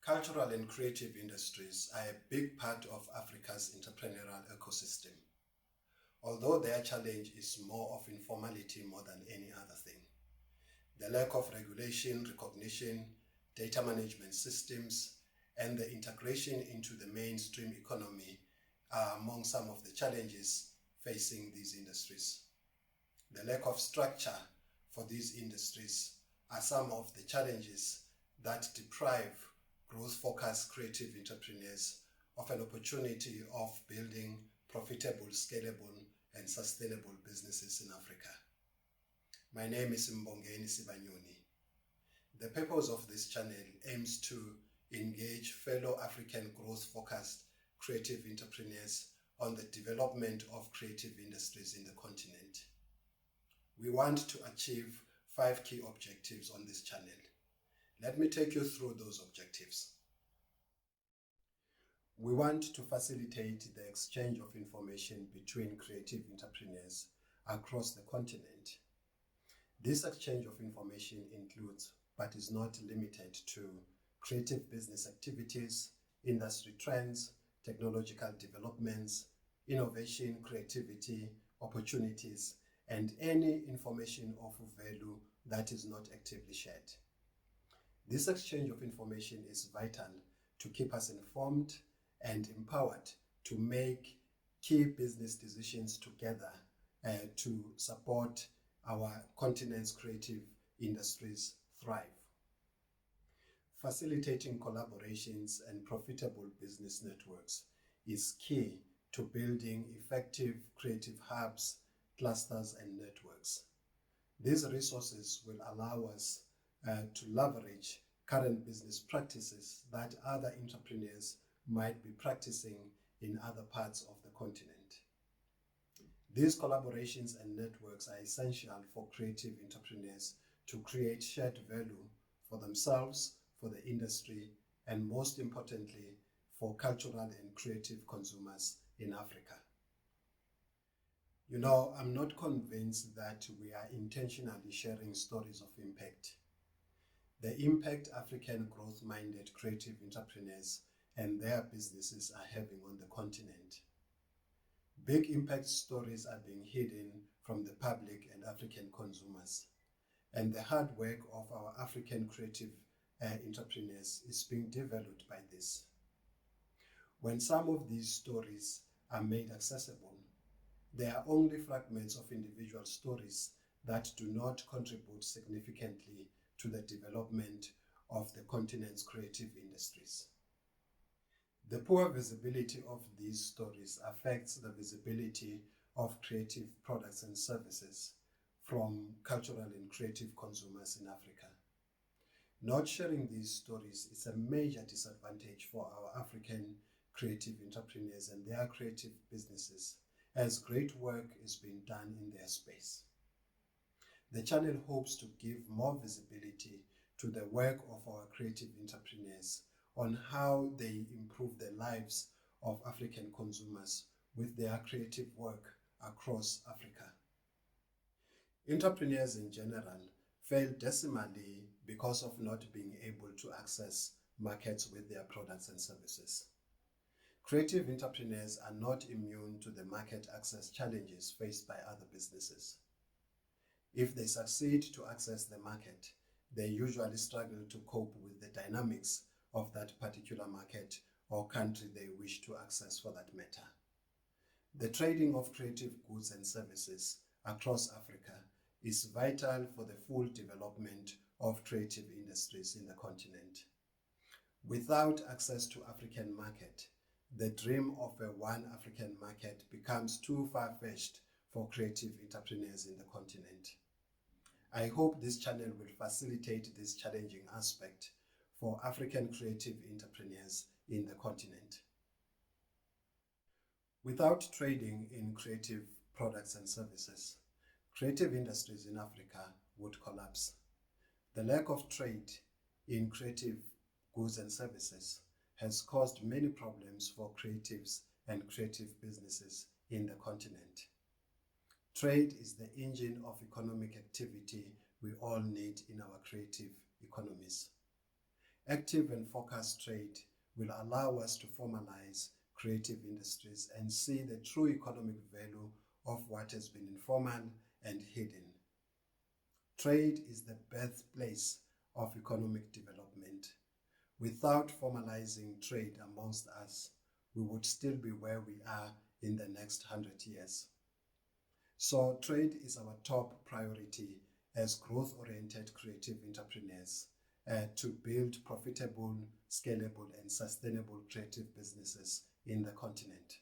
Cultural and creative industries are a big part of Africa's entrepreneurial ecosystem, although their challenge is more of informality more than any other thing. The lack of regulation, recognition, data management systems, and the integration into the mainstream economy are among some of the challenges facing these industries. The lack of structure for these industries are some of the challenges that deprive growth-focused creative entrepreneurs of an opportunity of building profitable, scalable, and sustainable businesses in Africa. My name is Mbongeni Sibanyoni. The purpose of this channel aims to engage fellow African growth-focused creative entrepreneurs on the development of creative industries in the continent. We want to achieve 5 key objectives on this channel. Let me take you through those objectives. We want to facilitate the exchange of information between creative entrepreneurs across the continent. This exchange of information includes, but is not limited to, creative business activities, industry trends, technological developments, innovation, creativity, opportunities, and any information of value that is not actively shared. This exchange of information is vital to keep us informed and empowered to make key business decisions together to support our continent's creative industries thrive. Facilitating collaborations and profitable business networks is key to building effective creative hubs, clusters, and networks. These resources will allow us to leverage current business practices that other entrepreneurs might be practicing in other parts of the continent. These collaborations and networks are essential for creative entrepreneurs to create shared value for themselves, for the industry, and most importantly, for cultural and creative consumers in Africa. I'm not convinced that we are intentionally sharing stories of impact. The impact African growth-minded creative entrepreneurs and their businesses are having on the continent. Big impact stories are being hidden from the public and African consumers, and the hard work of our African creative entrepreneurs is being developed by this. When some of these stories are made accessible, they are only fragments of individual stories that do not contribute significantly to the development of the continent's creative industries. The poor visibility of these stories affects the visibility of creative products and services from cultural and creative consumers in Africa. Not sharing these stories is a major disadvantage for our African creative entrepreneurs and their creative businesses, as great work is being done in their space. The channel hopes to give more visibility to the work of our creative entrepreneurs on how they improve the lives of African consumers with their creative work across Africa. Entrepreneurs in general fail decimally because of not being able to access markets with their products and services. Creative entrepreneurs are not immune to the market access challenges faced by other businesses. If they succeed to access the market, they usually struggle to cope with the dynamics of that particular market or country they wish to access for that matter. The trading of creative goods and services across Africa is vital for the full development of creative industries in the continent. Without access to African market, the dream of a one African market becomes too far-fetched for creative entrepreneurs in the continent. I hope this channel will facilitate this challenging aspect for African creative entrepreneurs in the continent. Without trading in creative products and services, creative industries in Africa would collapse. The lack of trade in creative goods and services has caused many problems for creatives and creative businesses in the continent. Trade is the engine of economic activity we all need in our creative economies. Active and focused trade will allow us to formalize creative industries and see the true economic value of what has been informal and hidden. Trade is the birthplace of economic development. Without formalizing trade amongst us, we would still be where we are in the next 100 years. So trade is our top priority as growth-oriented creative entrepreneurs to build profitable, scalable, and sustainable creative businesses in the continent.